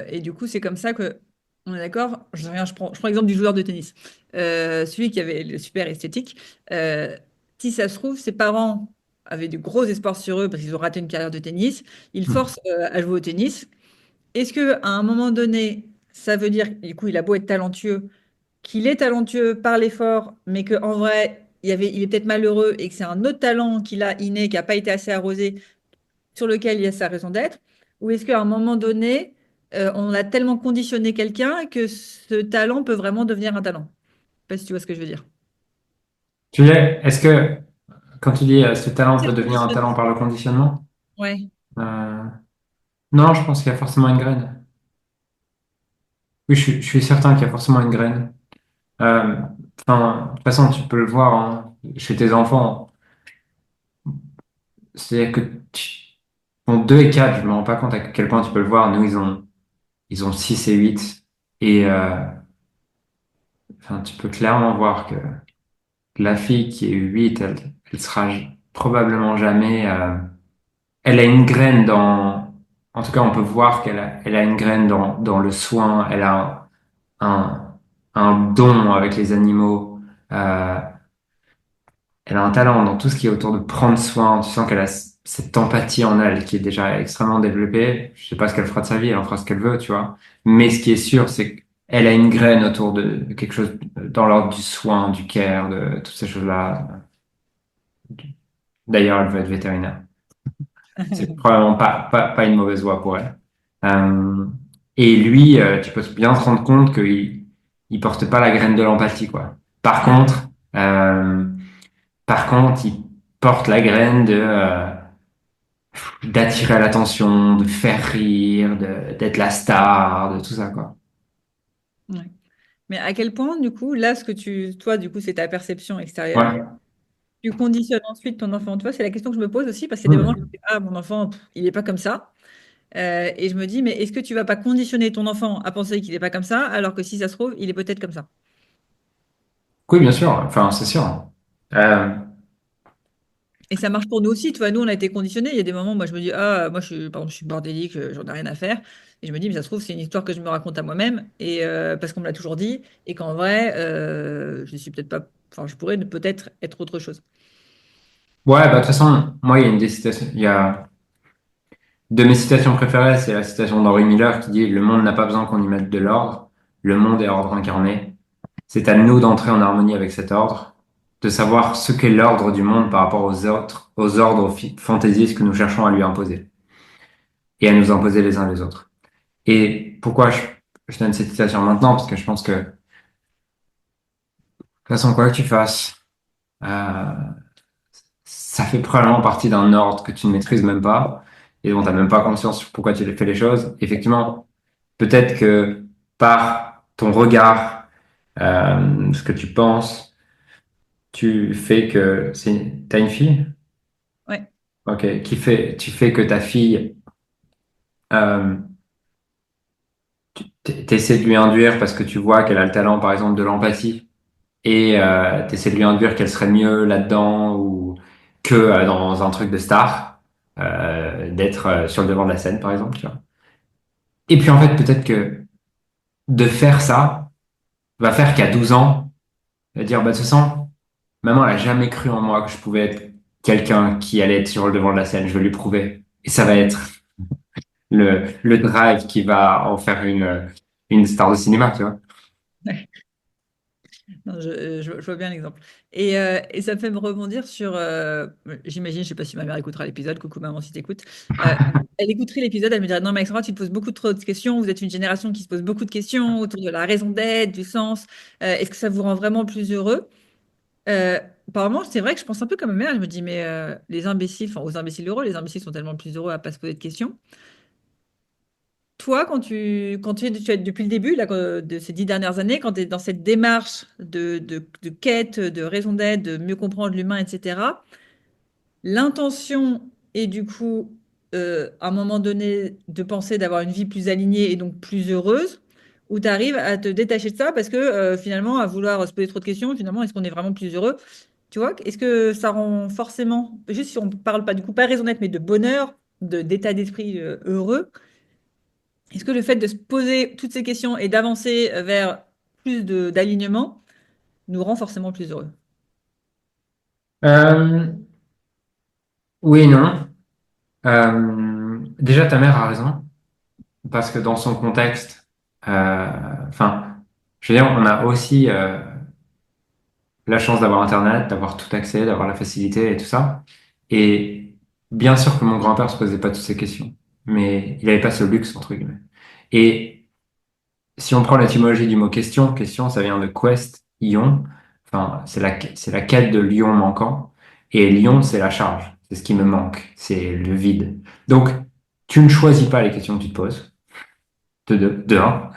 Et du coup, c'est comme ça que, on est d'accord, je sais rien, je prends l'exemple du joueur de tennis. Celui qui avait le super esthétique, euh, si ça se trouve, ses parents avaient de gros espoirs sur eux parce qu'ils ont raté une carrière de tennis. Ils Hmm. forcent à jouer au tennis. Est-ce que à un moment donné, ça veut dire, du coup, il a beau être talentueux, qu'il est talentueux par l'effort, mais qu'en vrai, il est peut-être malheureux et que c'est un autre talent qu'il a inné, qui n'a pas été assez arrosé, sur lequel il y a sa raison d'être? Ou est-ce qu'à un moment donné, on a tellement conditionné quelqu'un que ce talent peut vraiment devenir un talent? Je sais pas si tu vois ce que je veux dire. Est-ce que quand tu dis ce talent C'est peut le devenir un talent conditionnement. par le conditionnement? Ouais. Euh, non, je pense qu'il y a forcément une graine. Oui, je suis certain qu'il y a forcément une graine. Euh, Enfin, de toute façon, tu peux le voir hein, chez tes enfants. C'est que bon, 2 et 4, je me rends pas compte à quel point tu peux le voir. Nous, ils ont 6 et 8. Et enfin, tu peux clairement voir que la fille qui est 8, elle sera probablement jamais. Elle a une graine dans. En tout cas, on peut voir elle a une graine dans le soin. Elle a un, un don avec les animaux. Euh, Elle a un talent dans tout ce qui est autour de prendre soin. Tu sens qu'elle a cette empathie en elle qui est déjà extrêmement développée. Je sais pas ce qu'elle fera de sa vie, elle en fera ce qu'elle veut, tu vois. Mais ce qui est sûr, c'est qu'elle a une graine autour de quelque chose dans l'ordre du soin, du care, de toutes ces choses-là. D'ailleurs, elle veut être vétérinaire. C'est probablement pas une mauvaise voie pour elle. Euh, et lui, tu peux bien te rendre compte il porte pas la graine de l'empathie, quoi. Par contre, euh, par contre, il porte la graine d'attirer l'attention, de faire rire, d'être la star, de tout ça, quoi. Ouais. Mais à quel point, du coup, là, toi, du coup, c'est ta perception extérieure. Ouais. Tu conditionnes ensuite ton enfant. Tu vois, c'est la question que je me pose aussi parce qu'il y a des moments où je me Hmm. dis, ah, mon enfant, il n'est pas comme ça. Et je me dis, mais est-ce que tu vas pas conditionner ton enfant à penser qu'il n'est pas comme ça, alors que si ça se trouve, il est peut-être comme ça? Oui, bien sûr. Enfin, c'est sûr. Euh, Et ça marche pour nous aussi. Tu vois, nous, on a été conditionnés. Il y a des moments où moi, je me dis, ah, moi, par exemple, je suis bordélique, j'en ai rien à faire. Et je me dis, mais ça se trouve, c'est une histoire que je me raconte à moi-même, et parce qu'on me l'a toujours dit, et qu'en vrai, je suis peut-être pas, enfin, je pourrais peut-être être autre chose. ouais, bah, de toute façon, moi, il y a une des citations, il y a de mes citations préférées, c'est la citation d'Henry Miller qui dit, Le monde n'a pas besoin qu'on y mette de l'ordre. Le monde est ordre incarné. C'est à nous d'entrer en harmonie avec cet ordre, de savoir ce qu'est l'ordre du monde par rapport aux ordres fantaisistes que nous cherchons à lui imposer et à nous imposer les uns les autres. Et pourquoi je donne cette citation maintenant? Parce que je pense que, de toute façon, quoi que tu fasses, euh, ça fait probablement partie d'un ordre que tu ne maîtrises même pas et dont tu n'as même pas conscience sur pourquoi tu fais les choses. Effectivement, peut-être que par ton regard, ce que tu penses, tu fais que t'as une fille? Ouais. Ok, tu fais que ta fille, euh, t'essaies de lui induire parce que tu vois qu'elle a le talent, par exemple, de l'empathie et t'essaies de lui induire qu'elle serait mieux là-dedans ou que dans un truc de star, d'être sur le devant de la scène, par exemple, tu vois. Et puis en fait, peut-être que de faire ça va faire qu'à 12 ans, elle va dire, bah, de toute façon, maman, elle a jamais cru en moi que je pouvais être quelqu'un qui allait être sur le devant de la scène, je vais lui prouver. Et ça va être le drive qui va en faire une star de cinéma, tu vois. Non, je vois bien l'exemple. Et ça me fait me rebondir sur, j'imagine, je sais pas si ma mère écoutera l'épisode, coucou maman si t'écoutes. Euh, Elle écouterait l'épisode, elle me dirait, non mais Alexandra, tu te poses beaucoup trop de questions, vous êtes une génération qui se pose beaucoup de questions autour de la raison d'être, du sens. Est-ce que ça vous rend vraiment plus heureux? Euh, apparemment, c'est vrai que je pense un peu comme ma mère. Je me dis, mais les imbéciles, enfin, aux imbéciles heureux, les imbéciles sont tellement plus heureux à pas se poser de questions. Toi, tu es depuis le début là, de ces 10 dernières années, quand tu es dans cette démarche de quête, de raison d'être, de mieux comprendre l'humain, etc., l'intention est du coup, à un moment donné, de penser d'avoir une vie plus alignée et donc plus heureuse, ou tu arrives à te détacher de ça parce que finalement, à vouloir se poser trop de questions, finalement, est-ce qu'on est vraiment plus heureux? Tu vois, est-ce que ça rend forcément, juste si on ne parle pas du coup, pas raison d'être, mais de bonheur, d'état d'esprit heureux, est-ce que le fait de se poser toutes ces questions et d'avancer vers plus d'alignement nous rend forcément plus heureux? Euh, oui et non. Déjà, ta mère a raison, parce que dans son contexte, enfin, je veux dire, on a aussi la chance d'avoir Internet, d'avoir tout accès, d'avoir la facilité et tout ça. Et bien sûr que mon grand-père se posait pas toutes ces questions, mais il avait pas ce luxe, entre guillemets. Et si on prend l'étymologie du mot question, question, ça vient de quest, ion. Enfin, c'est la quête de l'ion manquant. Et l'ion, c'est la charge. C'est ce qui me manque. C'est le vide. Donc, tu ne choisis pas les questions que tu te poses. De un.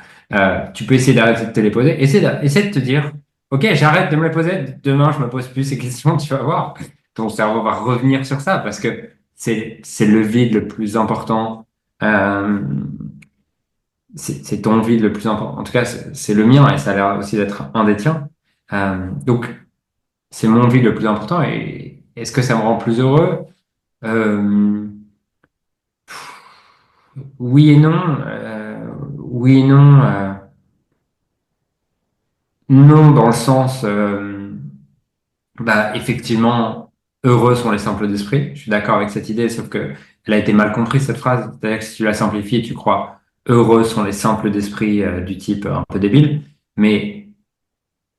Tu peux essayer d'arrêter de te les poser. Essaie de te dire, OK, j'arrête de me les poser. Demain, je me pose plus ces questions. Tu vas voir. Ton cerveau va revenir sur ça parce que c'est le vide le plus important. Euh, c'est ton vide le plus important. En tout cas, c'est le mien et ça a l'air aussi d'être un des tiens. Donc, c'est mon vide le plus important. Et est-ce que ça me rend plus heureux? Euh, oui et non. Oui et non. Non, dans le sens, bah, effectivement, heureux sont les simples d'esprit. Je suis d'accord avec cette idée, sauf que elle a été mal comprise, cette phrase. C'est-à-dire que si tu la simplifies, tu crois heureux sont les simples d'esprit du type un peu débile. Mais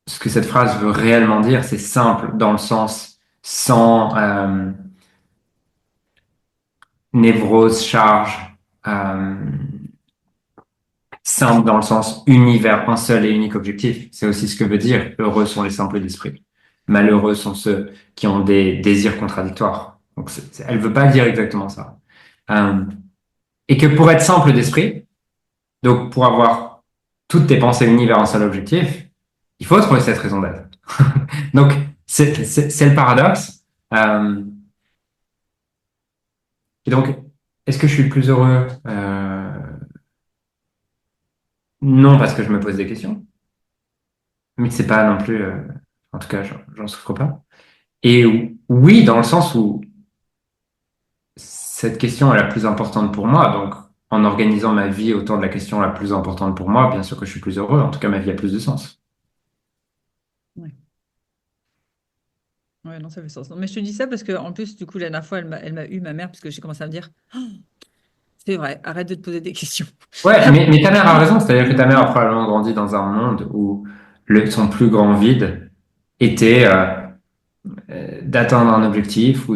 ce que cette phrase veut réellement dire, c'est simple dans le sens sans névrose, charge, euh, simple dans le sens univers, un seul et unique objectif. C'est aussi ce que veut dire heureux sont les simples d'esprit. Malheureux sont ceux qui ont des désirs contradictoires. Donc, elle veut pas dire exactement ça. Euh, et que pour être simple d'esprit, donc pour avoir toutes tes pensées unies vers un seul objectif, il faut trouver cette raison d'être. Donc, c'est le paradoxe. Euh, et donc, est-ce que je suis le plus heureux? Non, parce que je me pose des questions. Mais c'est pas non plus, en tout cas, j'en souffre pas. Et oui, dans le sens où cette question est la plus importante pour moi. Donc, en organisant ma vie autour de la question la plus importante pour moi, bien sûr que je suis plus heureux. En tout cas, ma vie a plus de sens. Ouais. Ouais, non, ça fait sens. Non, mais je te dis ça parce que en plus, du coup, la dernière fois, elle m'a eu, ma mère, parce que j'ai commencé à me dire, oh, c'est vrai, arrête de te poser des questions. Ouais, mais ta mère a raison. C'est-à-dire que ta mère a probablement grandi dans un monde où son plus grand vide était d'atteindre un objectif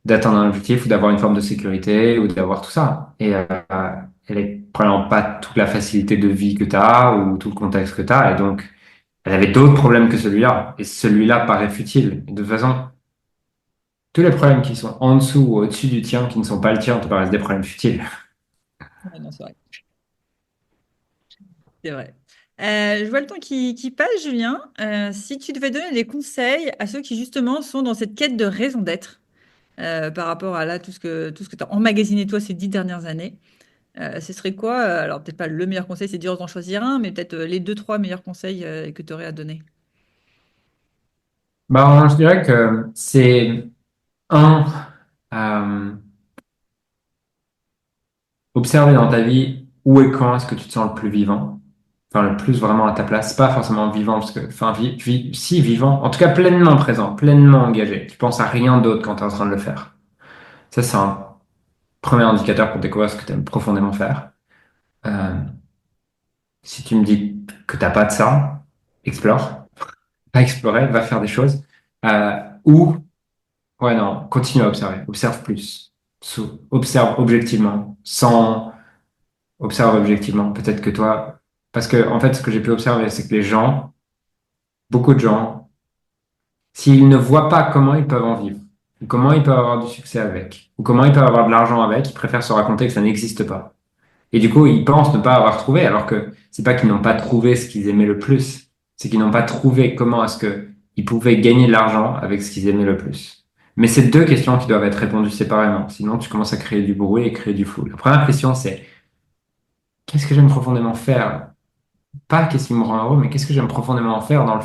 d'atteindre un objectif ou d'avoir une forme de sécurité ou d'avoir tout ça. Et elle est probablement pas toute la facilité de vie que tu as ou tout le contexte que tu as. Et donc, elle avait d'autres problèmes que celui-là. Et celui-là paraît futile. Et de toute façon, tous les problèmes qui sont en dessous ou au-dessus du tien, qui ne sont pas le tien, te paraissent des problèmes futiles. Ouais, non, c'est vrai. C'est vrai. Je vois le temps qui passe, Julien. Si tu devais donner des conseils à ceux qui justement sont dans cette quête de raison d'être par rapport à là tout ce que tu as emmagasiné toi ces 10 dernières années, ce serait quoi? Alors peut-être pas le meilleur conseil, c'est dur d'en choisir un, mais peut-être les deux, trois meilleurs conseils que tu aurais à donner. Ben, je dirais que c'est un, euh, observer dans ta vie où et quand est-ce que tu te sens le plus vivant. Enfin, le plus vraiment à ta place. Pas forcément vivant, parce que, enfin, si vivant, en tout cas pleinement présent, pleinement engagé. Tu penses à rien d'autre quand tu es en train de le faire. Ça, c'est un premier indicateur pour découvrir ce que tu aimes profondément faire. Euh, si tu me dis que t'as pas de ça, explore. Pas explorer, va faire des choses. Ou, ouais, non, continue à observer. Observe plus. Observe objectivement. Observe objectivement. Peut-être que toi, parce que, en fait, ce que j'ai pu observer, c'est que les gens, beaucoup de gens, s'ils ne voient pas comment ils peuvent en vivre, ou comment ils peuvent avoir du succès avec, ou comment ils peuvent avoir de l'argent avec, ils préfèrent se raconter que ça n'existe pas. Et du coup, ils pensent ne pas avoir trouvé, alors que c'est pas qu'ils n'ont pas trouvé ce qu'ils aimaient le plus, c'est qu'ils n'ont pas trouvé comment est-ce que ils pouvaient gagner de l'argent avec ce qu'ils aimaient le plus. Mais c'est deux questions qui doivent être répondues séparément, sinon tu commences à créer du bruit et créer du flou. La première question, c'est qu'est-ce que j'aime profondément faire? Pas qu'est-ce qui me rend heureux, mais qu'est-ce que j'aime profondément faire dans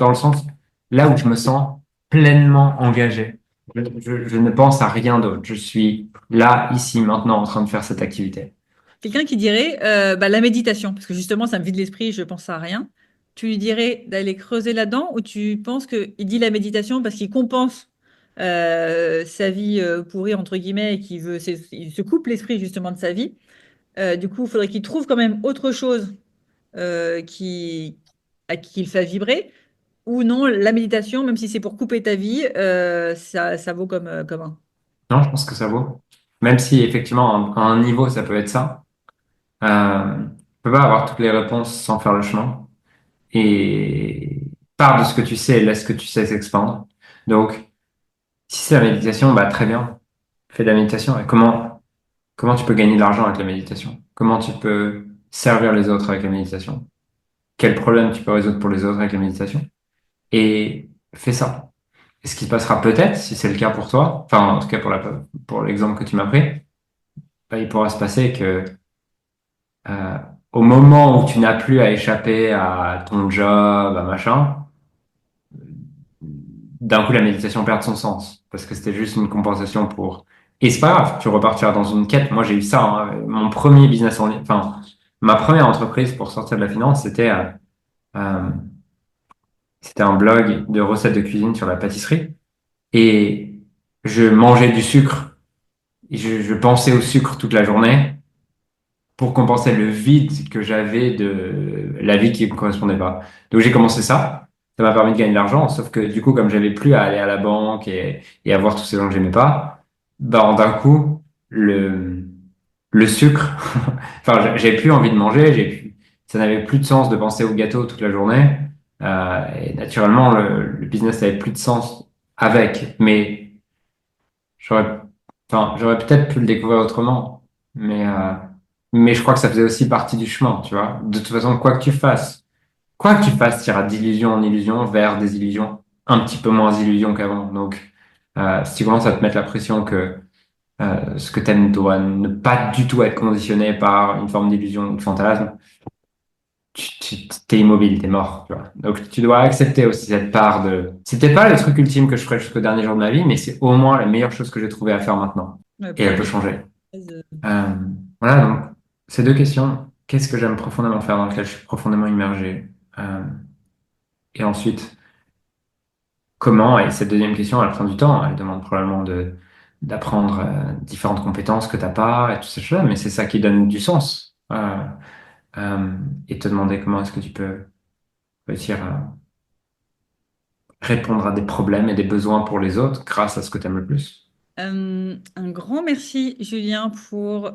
le sens là où je me sens pleinement engagé. Je ne pense à rien d'autre. Je suis là, ici, maintenant, en train de faire cette activité. Quelqu'un qui dirait la méditation, parce que justement, ça me vide l'esprit, je pense à rien. Tu lui dirais d'aller creuser là-dedans ou tu penses qu'il dit la méditation parce qu'il compense sa vie pourrie, entre guillemets, et il se coupe l'esprit justement de sa vie. Du coup, il faudrait qu'il trouve quand même autre chose euh, qui, qui le fait vibrer. Ou non, la méditation, même si c'est pour couper ta vie, ça vaut comme un. Non, je pense que ça vaut. Même si effectivement, à un niveau, ça peut être ça. Tu peux pas avoir toutes les réponses sans faire le chemin. Et pars de ce que tu sais et laisse ce que tu sais s'expandre. Donc, si c'est la méditation, bah très bien. Fais de la méditation. Et comment tu peux gagner de l'argent avec la méditation? Comment tu peux servir les autres avec la méditation? Quel problème tu peux résoudre pour les autres avec la méditation? Et fais ça. Et ce qui se passera peut-être, si c'est le cas pour toi, enfin en tout cas pour l'exemple que tu m'as pris, bah, il pourra se passer que euh, au moment où tu n'as plus à échapper à ton job, à machin, d'un coup la méditation perd son sens parce que c'était juste une compensation pour. Et c'est pas grave, tu repartiras dans une quête. Moi j'ai eu ça, hein. Mon premier business en ligne, enfin ma première entreprise pour sortir de la finance, euh, c'était un blog de recettes de cuisine sur la pâtisserie et je mangeais du sucre. Et je pensais au sucre toute la journée pour compenser le vide que j'avais de la vie qui ne me correspondait pas. Donc j'ai commencé ça. Ça m'a permis de gagner de l'argent, sauf que du coup, comme j'avais plus à aller à la banque et à voir tous ces gens que j'aimais pas, ben d'un coup, le sucre, enfin, j'avais plus envie de manger, ça n'avait plus de sens de penser au gâteau toute la journée. Et naturellement, le business n'avait plus de sens avec. Mais j'aurais, j'aurais peut-être pu le découvrir autrement, mais je crois que ça faisait aussi partie du chemin, tu vois. De toute façon, quoi que tu fasses, tu iras d'illusion en illusion vers des illusions un petit peu moins illusions qu'avant. Donc, si tu commences à te mettre la pression que ce que t'aimes doit ne pas du tout être conditionné par une forme d'illusion ou de fantasme, t'es immobile, t'es mort, tu vois. Donc, tu dois accepter aussi cette part de. C'était pas le truc ultime que je ferais jusqu'au dernier jour de ma vie, mais c'est au moins la meilleure chose que j'ai trouvé à faire maintenant. Et Pour elle être peut bien. changer. Euh, voilà, donc, ces deux questions. Qu'est-ce que j'aime profondément faire dans lequel je suis profondément immergé? Euh, et ensuite, comment? Et cette deuxième question, elle prend du temps. Elle demande probablement d'apprendre différentes compétences que t'as pas et tout ces choses, mais c'est ça qui donne du sens. Et te demander comment est-ce que tu peux réussir à répondre à des problèmes et des besoins pour les autres grâce à ce que tu aimes le plus. Un grand merci, Julien, pour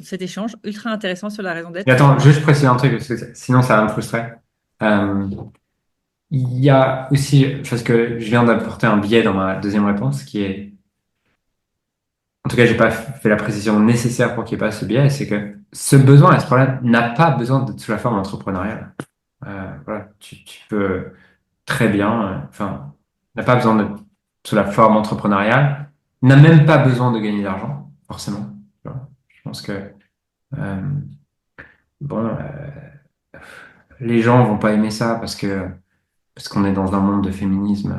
cet échange ultra intéressant sur la raison Et d'être. attends, juste préciser un truc, parce que sinon ça va me frustrer. Euh, il y a aussi, parce que je viens d'apporter un biais dans ma deuxième réponse, qui est, en tout cas, j'ai pas fait la précision nécessaire pour qu'il n'y ait pas ce biais, c'est que ce besoin et ce problème n'a pas besoin d'être sous la forme entrepreneuriale. Voilà, tu peux très bien, n'a pas besoin d'être sous la forme entrepreneuriale, n'a même pas besoin de gagner d'argent, forcément. Tu vois. Je pense que euh, bon, les gens vont pas aimer ça parce qu'on est dans un monde de féminisme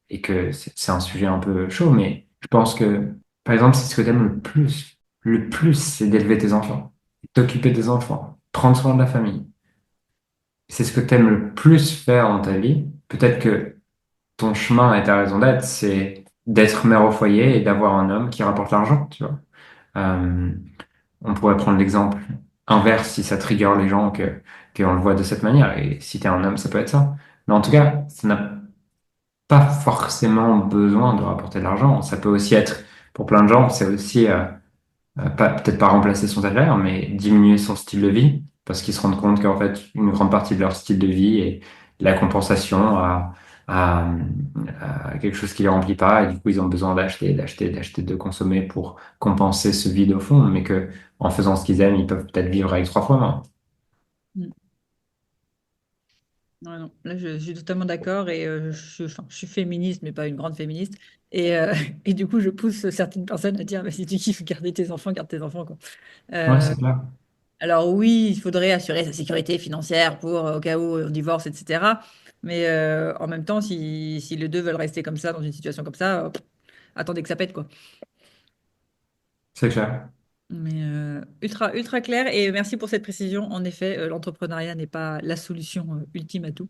et que c'est un sujet un peu chaud, mais je pense que, par exemple, c'est ce que tu aimes le plus, c'est d'élever tes enfants, t'occuper des enfants, prendre soin de la famille. C'est ce que tu aimes le plus faire dans ta vie. Peut-être que ton chemin et ta raison d'être, c'est d'être mère au foyer et d'avoir un homme qui rapporte l'argent, tu vois. Euh, on pourrait prendre l'exemple inverse si ça trigger les gens qu'on le voit de cette manière. Et si t'es un homme, ça peut être ça. Mais en tout cas, ça n'a pas forcément besoin de rapporter de l'argent. Ça peut aussi être, pour plein de gens, c'est aussi, peut-être pas remplacer son salaire, mais diminuer son style de vie, parce qu'ils se rendent compte qu'en fait, une grande partie de leur style de vie est la compensation à à, à quelque chose qui les remplit pas, et du coup, ils ont besoin d'acheter, de consommer pour compenser ce vide au fond, mais que en faisant ce qu'ils aiment, ils peuvent peut-être vivre avec 3 fois moins. Mm. Ouais, non, là, je suis totalement d'accord et je suis féministe, mais pas une grande féministe. Et, et du coup, je pousse certaines personnes à dire, bah, si tu kiffes garder tes enfants, garde tes enfants, quoi. Ouais, Euh, c'est clair. alors oui, il faudrait assurer sa sécurité financière pour au cas où on divorce, etc. Mais en même temps, si les deux veulent rester comme ça, dans une situation comme ça, attendez que ça pète, quoi. C'est clair. Mais ultra, ultra clair. Et merci pour cette précision. En effet, l'entrepreneuriat n'est pas la solution ultime à tout.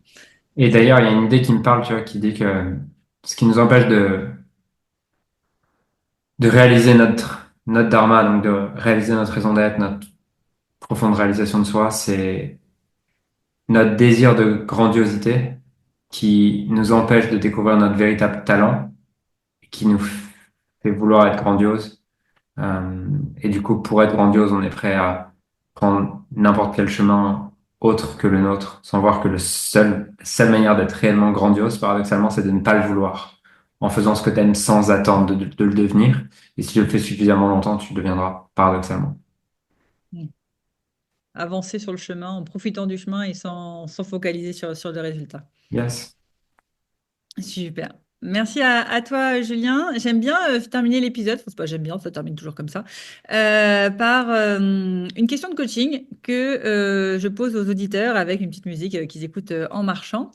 Et d'ailleurs, il y a une idée qui me parle, tu vois, qui dit que ce qui nous empêche de réaliser notre dharma, donc de réaliser notre raison d'être, notre profonde réalisation de soi, c'est notre désir de grandiosité qui nous empêche de découvrir notre véritable talent, qui nous fait vouloir être grandiose. Et du coup, pour être grandiose, on est prêt à prendre n'importe quel chemin autre que le nôtre, sans voir que la seule manière d'être réellement grandiose, paradoxalement, c'est de ne pas le vouloir, en faisant ce que tu aimes sans attendre de le devenir. Et si tu le fais suffisamment longtemps, tu le deviendras, paradoxalement. Mm. Avancer sur le chemin en profitant du chemin et sans focaliser sur le résultat. Yes. Super. Merci à toi, Julien. J'aime bien terminer l'épisode, enfin, c'est pas j'aime bien, ça termine toujours comme ça, par une question de coaching que je pose aux auditeurs avec une petite musique qu'ils écoutent en marchant.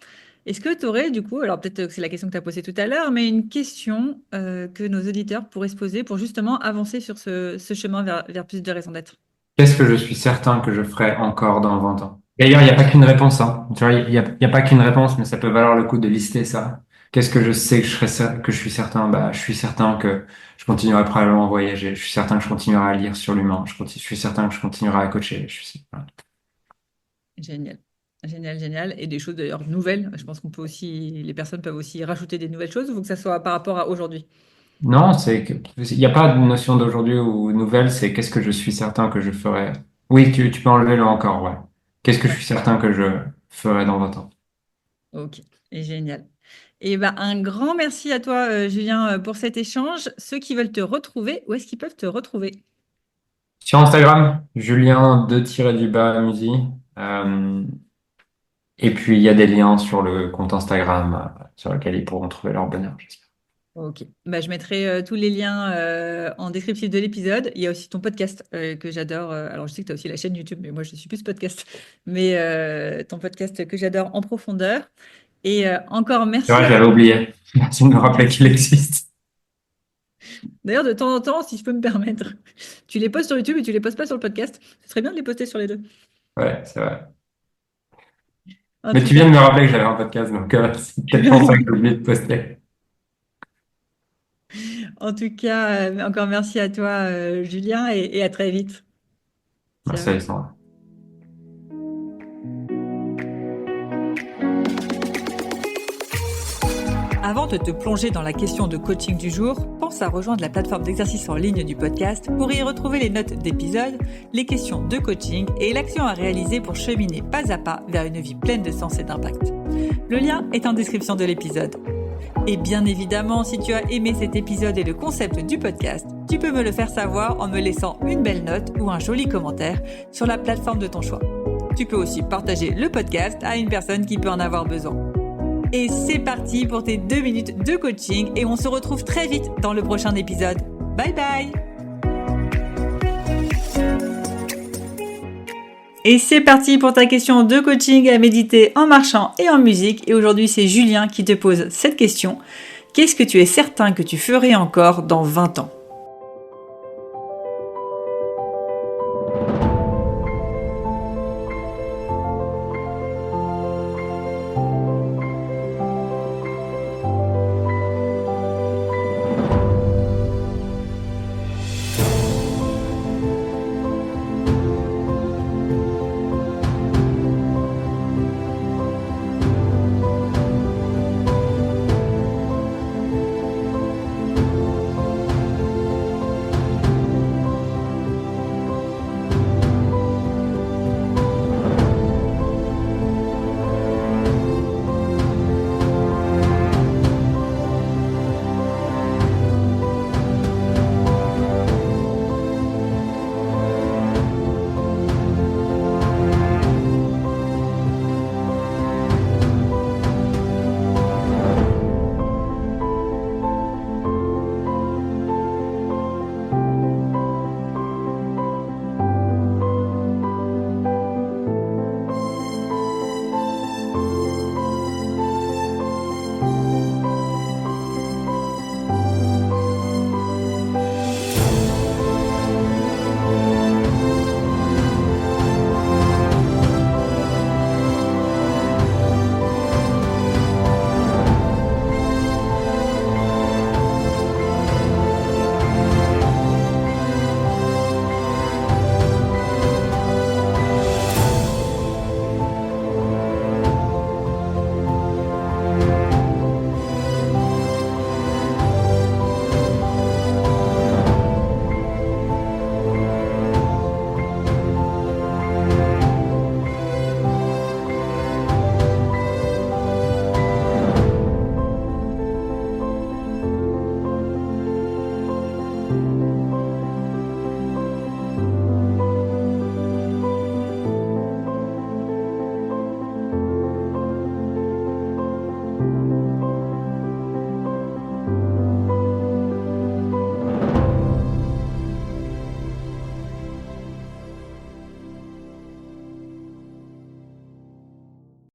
Est-ce que tu aurais, du coup, alors peut-être que c'est la question que tu as posée tout à l'heure, mais une question que nos auditeurs pourraient se poser pour justement avancer sur ce chemin vers plus de raison d'être? Qu'est-ce que je suis certain que je ferai encore dans 20 ans? D'ailleurs, il n'y a pas qu'une réponse, hein. Tu vois, il y a pas qu'une réponse, mais ça peut valoir le coup de lister ça. Qu'est-ce que je sais que que je suis certain? Bah, je suis certain que je continuerai probablement à voyager. Je suis certain que je continuerai à lire sur l'humain. Je suis certain que je continuerai à coacher. Voilà. Génial. Génial, génial. Et des choses d'ailleurs nouvelles. Je pense qu'on peut aussi, les personnes peuvent aussi rajouter des nouvelles choses. Il faut que ça soit par rapport à aujourd'hui. Non, il n'y a pas de notion d'aujourd'hui ou nouvelle, c'est qu'est-ce que je suis certain que je ferai. Oui, tu peux enlever le encore, ouais. Qu'est-ce que je Ouais. suis certain que je ferai dans 20 ans? Ok. Et génial. Et ben, un grand merci à toi, Julien, pour cet échange. Ceux qui veulent te retrouver, où est-ce qu'ils peuvent te retrouver? Sur Instagram, Julien 2-du-bas Musi. Euh, et puis il y a des liens sur le compte Instagram sur lequel ils pourront trouver leur bonheur, j'espère. Ok. Bah, je mettrai tous les liens en descriptif de l'épisode. Il y a aussi ton podcast que j'adore. Alors, je sais que tu as aussi la chaîne YouTube, mais moi, je suis plus podcast. Mais ton podcast que j'adore en profondeur. Et encore C'est merci vrai, à j'avais toi. oublié. Merci de me rappeler qu'il existe. D'ailleurs, de temps en temps, si je peux me permettre, tu les postes sur YouTube et tu les postes pas sur le podcast. Ce serait bien de les poster sur les deux. Ouais, c'est vrai. En Mais tout tu viens cas, de me rappeler que j'avais un podcast, donc c'est peut-être pour ça que j'ai oublié de poster. encore merci à toi, Julien, et à très vite. Merci Ciao. Alexandre. Avant de te plonger dans la question de coaching du jour, pense à rejoindre la plateforme d'exercice en ligne du podcast pour y retrouver les notes d'épisode, les questions de coaching et l'action à réaliser pour cheminer pas à pas vers une vie pleine de sens et d'impact. Le lien est en description de l'épisode. Et bien évidemment, si tu as aimé cet épisode et le concept du podcast, tu peux me le faire savoir en me laissant une belle note ou un joli commentaire sur la plateforme de ton choix. Tu peux aussi partager le podcast à une personne qui peut en avoir besoin. Et c'est parti pour tes 2 minutes de coaching et on se retrouve très vite dans le prochain épisode. Bye bye! Et c'est parti pour ta question de coaching à méditer en marchant et en musique. Et aujourd'hui, c'est Julien qui te pose cette question. Qu'est-ce que tu es certain que tu ferais encore dans 20 ans?